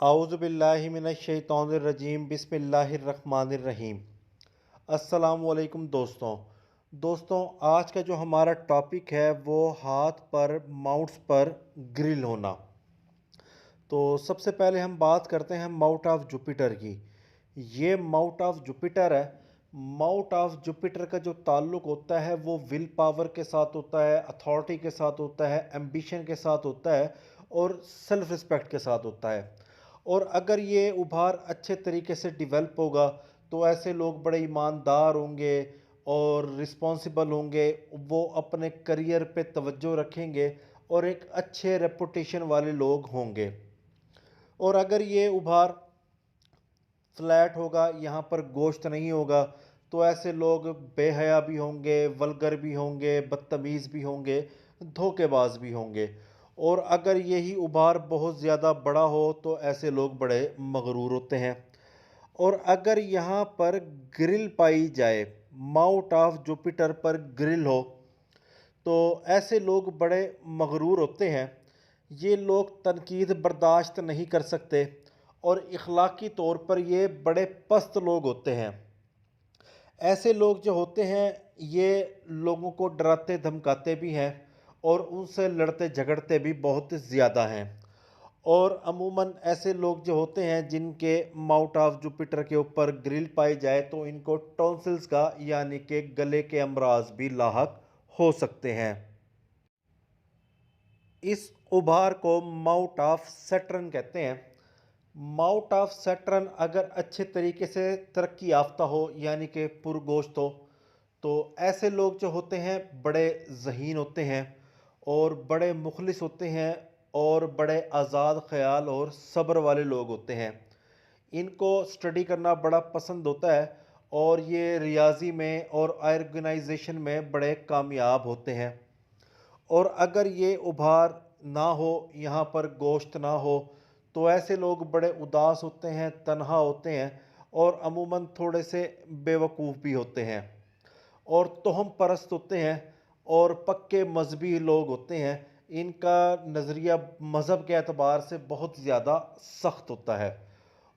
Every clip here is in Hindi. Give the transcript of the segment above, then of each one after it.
आउज़ुबिल्लाहिमिनश्शैतानिर्रजीम बिस्मिल्लाहिर्रहमानिर्रहीम। अस्सलामुअलैकुम दोस्तों। आज का जो हमारा टॉपिक है वो हाथ पर माउट्स पर ग्रिल होना। तो सबसे पहले हम बात करते हैं माउट ऑफ जुपिटर की। ये माउट ऑफ जुपिटर है। माउट ऑफ जुपिटर का जो ताल्लुक होता है वो विल पावर के साथ होता है, अथॉरिटी के साथ होता है, एम्बिशन के साथ होता है और सेल्फ रिस्पेक्ट के साथ होता है। और अगर ये उभार अच्छे तरीके से डेवलप होगा तो ऐसे लोग बड़े ईमानदार होंगे और रिस्पॉन्सिबल होंगे। वो अपने करियर पे तवज्जो रखेंगे और एक अच्छे रेपुटेशन वाले लोग होंगे। और अगर ये उभार फ्लैट होगा, यहाँ पर गोश्त नहीं होगा, तो ऐसे लोग बेहया भी होंगे, वल्गर भी होंगे, बदतमीज़ भी होंगे, धोखेबाज भी होंगे। और अगर यही उभार बहुत ज़्यादा बड़ा हो तो ऐसे लोग बड़े मगरूर होते हैं। और अगर यहाँ पर ग्रिल पाई जाए, माउट ऑफ जुपिटर पर ग्रिल हो, तो ऐसे लोग बड़े मगरूर होते हैं। ये लोग तनकीद बर्दाश्त नहीं कर सकते और इखलाकी तौर पर ये बड़े पस्त लोग होते हैं। ऐसे लोग जो होते हैं ये लोगों को डराते धमकाते भी हैं और उनसे लड़ते झगड़ते भी बहुत ज़्यादा हैं। और अमूमन ऐसे लोग जो होते हैं जिनके माउट ऑफ जुपिटर के ऊपर ग्रिल पाई जाए तो इनको टॉन्सिल्स का यानी कि गले के अमराज भी लाहक हो सकते हैं। इस उभार को माउट ऑफ सैटर्न कहते हैं। माउट ऑफ सैटर्न अगर अच्छे तरीके से तरक्की याफ्ता हो यानी कि पुरगोश्त हो तो ऐसे लोग जो होते हैं बड़े ज़हीन होते हैं और बड़े मुखलिस होते हैं और बड़े आज़ाद ख्याल और सब्र वाले लोग होते हैं। इनको स्टडी करना बड़ा पसंद होता है और ये रियाजी में और ऑर्गेनाइजेशन में बड़े कामयाब होते हैं। और अगर ये उभार ना हो, यहाँ पर गोश्त ना हो, तो ऐसे लोग बड़े उदास होते हैं, तन्हा होते हैं और अमूमन थोड़े से बेवकूफ़ भी होते हैं और तोहम परस्त होते हैं और पक्के मजहबी लोग होते हैं। इनका नज़रिया मज़हब के एतबार से बहुत ज़्यादा सख्त होता है।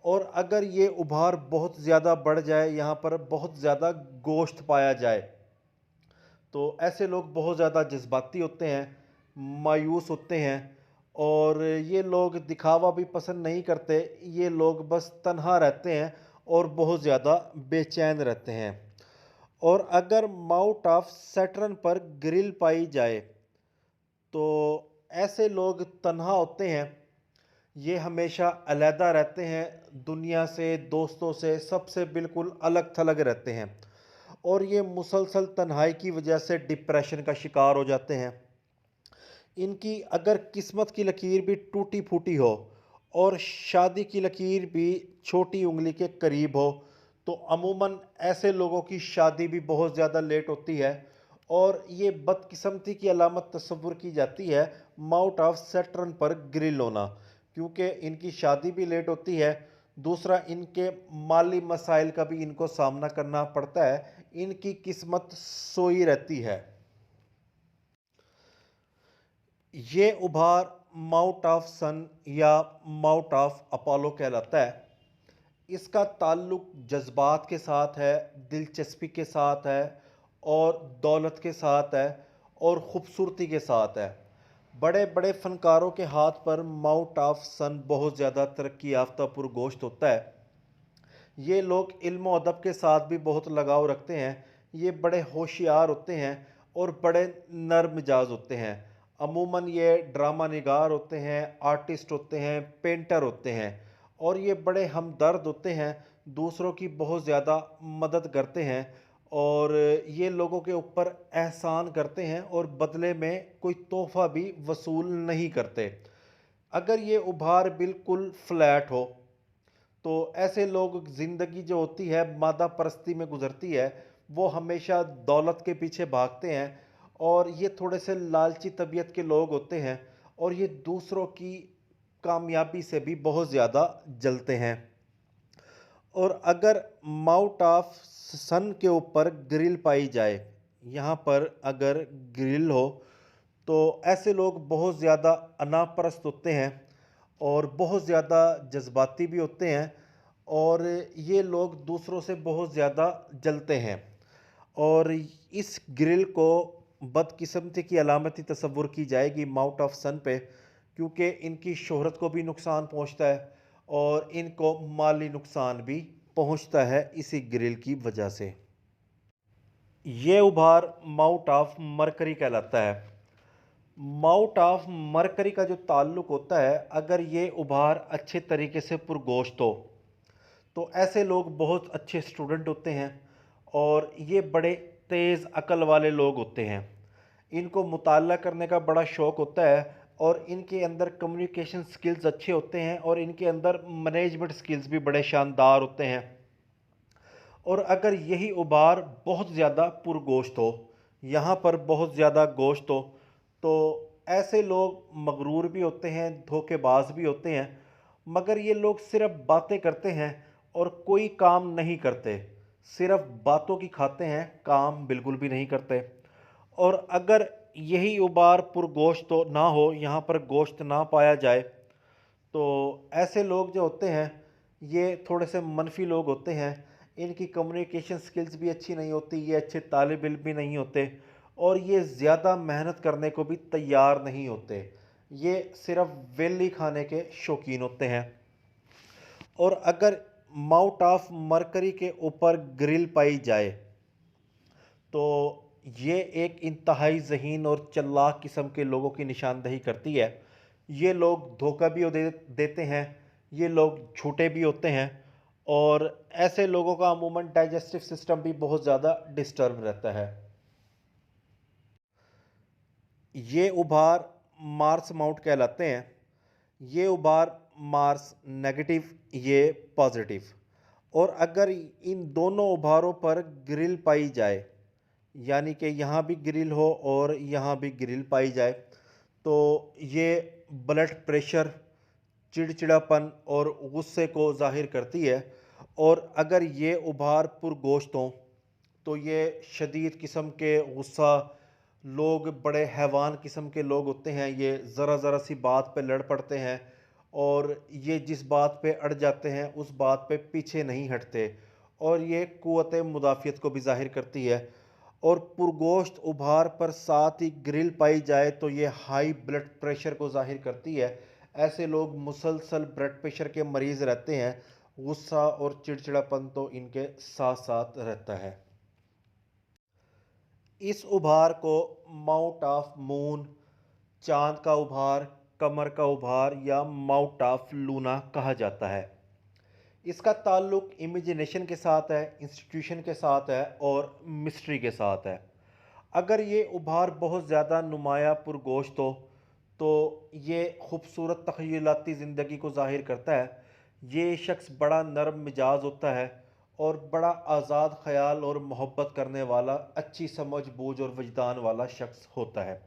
और अगर ये उभार बहुत ज़्यादा बढ़ जाए, यहाँ पर बहुत ज़्यादा गोश्त पाया जाए, तो ऐसे लोग बहुत ज़्यादा जज्बाती होते हैं, मायूस होते हैं और ये लोग दिखावा भी पसंद नहीं करते। ये लोग बस तन्हा रहते हैं और बहुत ज़्यादा बेचैन रहते हैं। और अगर माउट ऑफ सैटर्न पर ग्रिल पाई जाए तो ऐसे लोग तन्हा होते हैं। ये हमेशा अलहदा रहते हैं, दुनिया से, दोस्तों से, सबसे बिल्कुल अलग थलग रहते हैं और ये मुसलसल तन्हाई की वजह से डिप्रेशन का शिकार हो जाते हैं। इनकी अगर किस्मत की लकीर भी टूटी फूटी हो और शादी की लकीर भी छोटी उंगली के करीब हो तो अमूमन ऐसे लोगों की शादी भी बहुत ज़्यादा लेट होती है और ये बदकिस्मती की अलामत तस्वुर की जाती है माउट ऑफ सैटर्न पर ग्रिल होना, क्योंकि इनकी शादी भी लेट होती है। दूसरा, इनके माली मसाइल का भी इनको सामना करना पड़ता है। इनकी किस्मत सोई रहती है। ये उभार माउट ऑफ सन या माउट ऑफ अपोलो कहलाता है। इसका ताल्लुक जज्बात के साथ है, दिलचस्पी के साथ है और दौलत के साथ है और ख़ूबसूरती के साथ है। बड़े बड़े फ़नकारों के हाथ पर माउट ऑफ सन बहुत ज़्यादा तरक्की याफ्ता पुरगोश्त होता है। ये लोग इल्म और अदब के साथ भी बहुत लगाव रखते हैं। ये बड़े होशियार होते हैं और बड़े नर्म मिजाज होते हैं। अमूमन ये ड्रामा निगार होते हैं, आर्टिस्ट होते हैं, पेंटर होते हैं और ये बड़े हमदर्द होते हैं, दूसरों की बहुत ज़्यादा मदद करते हैं और ये लोगों के ऊपर एहसान करते हैं और बदले में कोई तोहफ़ा भी वसूल नहीं करते। अगर ये उभार बिल्कुल फ्लैट हो तो ऐसे लोग ज़िंदगी जो होती है मादा परस्ती में गुजरती है। वो हमेशा दौलत के पीछे भागते हैं और ये थोड़े से लालची तबीयत के लोग होते हैं और ये दूसरों की कामयाबी से भी बहुत ज़्यादा जलते हैं। और अगर माउट ऑफ सन के ऊपर ग्रिल पाई जाए, यहाँ पर अगर ग्रिल हो तो ऐसे लोग बहुत ज़्यादा अनापरस्त होते हैं और बहुत ज़्यादा जज्बाती भी होते हैं और ये लोग दूसरों से बहुत ज़्यादा जलते हैं और इस ग्रिल को बदकिस्मती की अलामती तस्वुर की जाएगी माउथ ऑफ सन पे, क्योंकि इनकी शोहरत को भी नुकसान पहुंचता है और इनको माली नुकसान भी पहुंचता है इसी ग्रिल की वजह से। ये उभार माउथ ऑफ मरकरी कहलाता है। माउथ ऑफ मरकरी का जो ताल्लुक होता है, अगर ये उभार अच्छे तरीके से पुरगोश्त हो तो ऐसे लोग बहुत अच्छे स्टूडेंट होते हैं और ये बड़े तेज़ अकल वाले लोग होते हैं। इनको मुताला करने का बड़ा शौक़ होता है और इनके अंदर कम्युनिकेशन स्किल्स अच्छे होते हैं और इनके अंदर मैनेजमेंट स्किल्स भी बड़े शानदार होते हैं। और अगर यही उबार बहुत ज़्यादा पुरगोश्त हो, यहाँ पर बहुत ज़्यादा गोश्त हो, तो ऐसे लोग मगरूर भी होते हैं, धोखेबाज भी होते हैं, मगर ये लोग सिर्फ बातें करते हैं और कोई काम नहीं करते, सिर्फ बातों की खाते हैं, काम बिल्कुल भी नहीं करते। और अगर यही उबार पुरगोश्त ना हो, यहाँ पर गोश्त ना पाया जाए, तो ऐसे लोग जो होते हैं ये थोड़े से मनफी लोग होते हैं। इनकी कम्युनिकेशन स्किल्स भी अच्छी नहीं होती, ये अच्छे तालिब इल्म भी नहीं होते और ये ज़्यादा मेहनत करने को भी तैयार नहीं होते। ये सिर्फ वेली खाने के शौकीन होते हैं। और अगर माउथ ऑफ मरकरी के ऊपर ग्रिल पाई जाए तो ये एक इंतहाई ज़हीन और चालाक किस्म के लोगों की निशानदही करती है। ये लोग धोखा भी देते हैं, ये लोग झूठे भी होते हैं और ऐसे लोगों का अमूमन डाइजेस्टिव सिस्टम भी बहुत ज़्यादा डिस्टर्ब रहता है। ये उभार मार्स माउंट कहलाते हैं। ये उभार मार्स नेगेटिव, ये पॉजिटिव। और अगर इन दोनों उभारों पर ग्रिल पाई जाए, यानी कि यहाँ भी ग्रिल हो और यहाँ भी ग्रिल पाई जाए, तो ये ब्लड प्रेशर, चिड़चिड़ापन और गुस्से को ज़ाहिर करती है। और अगर ये उभार पुरगोश्त हों तो ये शदीद किस्म के गुस्सा, लोग बड़े हैवान किस्म के लोग होते हैं, ये ज़रा ज़रा सी बात पे लड़ पड़ते हैं और ये जिस बात पे अड़ जाते हैं उस बात पे पीछे नहीं हटते और ये क़ुव्वत मुदाफ़ियत को भी ज़ाहिर करती है। और पुरगोश्त उभार पर साथ ही ग्रिल पाई जाए तो ये हाई ब्लड प्रेशर को ज़ाहिर करती है। ऐसे लोग मुसलसल ब्लड प्रेशर के मरीज़ रहते हैं, गुस्सा और चिड़चिड़ापन तो इनके साथ साथ रहता है। इस उभार को माउथ ऑफ मून, चांद का उभार, कमर का उभार या माउथ ऑफ लूना कहा जाता है। इसका ताल्लुक इमेजिनेशन के साथ है, इंस्टीट्यूशन के साथ है और मिस्ट्री के साथ है। अगर ये उभार बहुत ज़्यादा नुमाया पुरगोश्त हो तो ये खूबसूरत तख़य्युलाती ज़िंदगी को ज़ाहिर करता है। ये शख्स बड़ा नरम मिजाज होता है और बड़ा आज़ाद ख़याल और मोहब्बत करने वाला, अच्छी समझ बूझ और वजदान वाला शख्स होता है।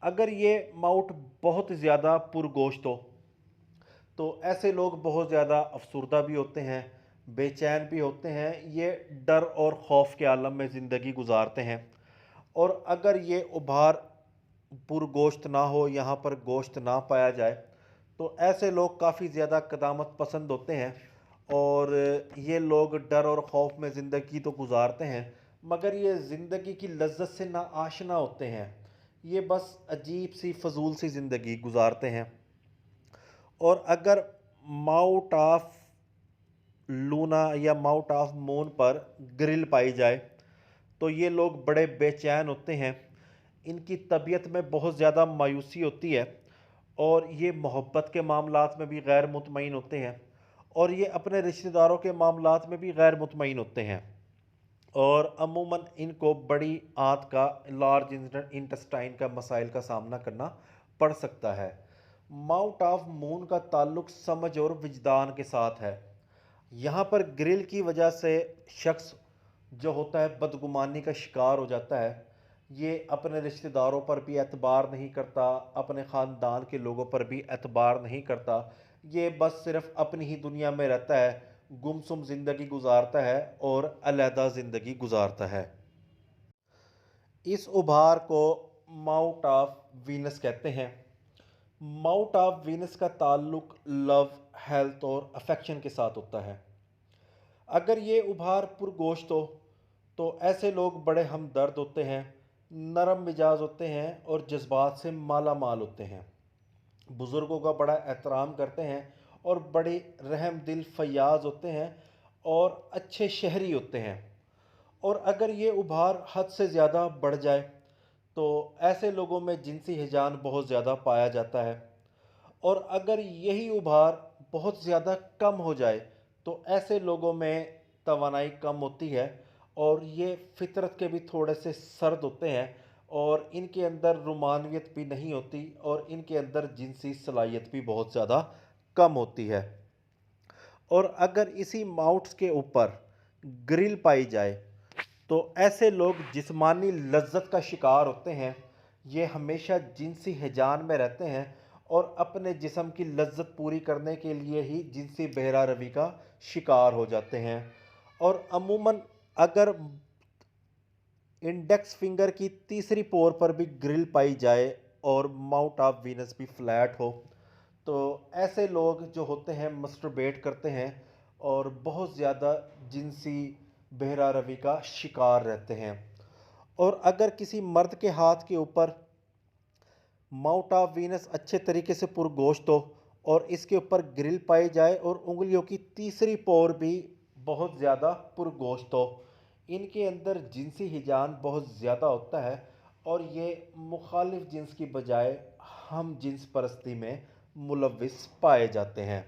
अगर ये माउथ बहुत ज़्यादा पुरगोश्त हो तो ऐसे लोग बहुत ज़्यादा अफसरदा भी होते हैं, बेचैन भी होते हैं, ये डर और खौफ के आलम में ज़िंदगी गुजारते हैं। और अगर ये उभार पुरगोश्त ना हो, यहाँ पर गोश्त ना पाया जाए, तो ऐसे लोग काफ़ी ज़्यादा क़दामत पसंद होते हैं और ये लोग डर और खौफ में ज़िंदगी तो गुजारते हैं, मगर ये ज़िंदगी की लज्जत से ना आशना होते हैं। ये बस अजीब सी फ़जूल सी ज़िंदगी गुजारते हैं। और अगर माउथ ऑफ लूना या माउथ ऑफ मून पर ग्रिल पाई जाए तो ये लोग बड़े बेचैन होते हैं, इनकी तबीयत में बहुत ज़्यादा मायूसी होती है और ये मोहब्बत के मामलात में भी गैर मुतमईन होते हैं और ये अपने रिश्तेदारों के मामलात में भी गैर मुतमईन होते हैं। और अमूमन इनको बड़ी आंत का, लार्ज इंटेस्टाइन का मसाइल का सामना करना पड़ सकता है। माउथ ऑफ मून का ताल्लुक समझ और विजदान के साथ है। यहाँ पर ग्रिल की वजह से शख्स जो होता है बदगुमानी का शिकार हो जाता है। ये अपने रिश्तेदारों पर भी एतबार नहीं करता, अपने ख़ानदान के लोगों पर भी एतबार नहीं करता। ये बस सिर्फ अपनी ही दुनिया में रहता है, गुमसुम ज़िंदगी गुजारता है और अलहदा ज़िंदगी गुजारता है। इस उभार को माउथ ऑफ वीनस कहते हैं। माउथ ऑफ वीनस का ताल्लुक लव, हेल्थ और अफेक्शन के साथ होता है। अगर ये उभार पुरगोश्त हो तो ऐसे लोग बड़े हमदर्द होते हैं, नरम मिजाज होते हैं और जज्बात से माला माल होते हैं। बुज़ुर्गों का बड़ा एहतराम करते हैं और बड़े रहम दिल फयाज होते हैं और अच्छे शहरी होते हैं। और अगर ये उभार हद से ज़्यादा बढ़ जाए तो ऐसे लोगों में जिनसी हिजान बहुत ज़्यादा पाया जाता है। और अगर यही उभार बहुत ज़्यादा कम हो जाए तो ऐसे लोगों में तवानाई कम होती है और ये फितरत के भी थोड़े से सर्द होते हैं और इनके अंदर रुमानियत भी नहीं होती और इनके अंदर जिनसी सलाहियत भी बहुत ज़्यादा कम होती है। और अगर इसी माउट्स के ऊपर ग्रिल पाई जाए तो ऐसे लोग जिस्मानी लज्जत का शिकार होते हैं। ये हमेशा जिनसी हिजान में रहते हैं और अपने जिस्म की लज्जत पूरी करने के लिए ही जिनसी बहरा रवी का शिकार हो जाते हैं। और अमूमन अगर इंडेक्स फिंगर की तीसरी पोर पर भी ग्रिल पाई जाए और माउथ ऑफ वीनस भी फ्लैट हो तो ऐसे लोग जो होते हैं मस्टरबेट करते हैं और बहुत ज़्यादा जिनसी बहरा रवी का शिकार रहते हैं। और अगर किसी मर्द के हाथ के ऊपर माउथ ऑफ वीनस अच्छे तरीके से पुरगोश्त हो और इसके ऊपर ग्रिल पाई जाए और उंगलियों की तीसरी पोर भी बहुत ज़्यादा पुरगोश्त हो, इनके अंदर जिनसी हिजान बहुत ज़्यादा होता है और ये मुखालिफ जिन्स की बजाय हम जिन्स परस्ती में मुलविस पाए जाते हैं।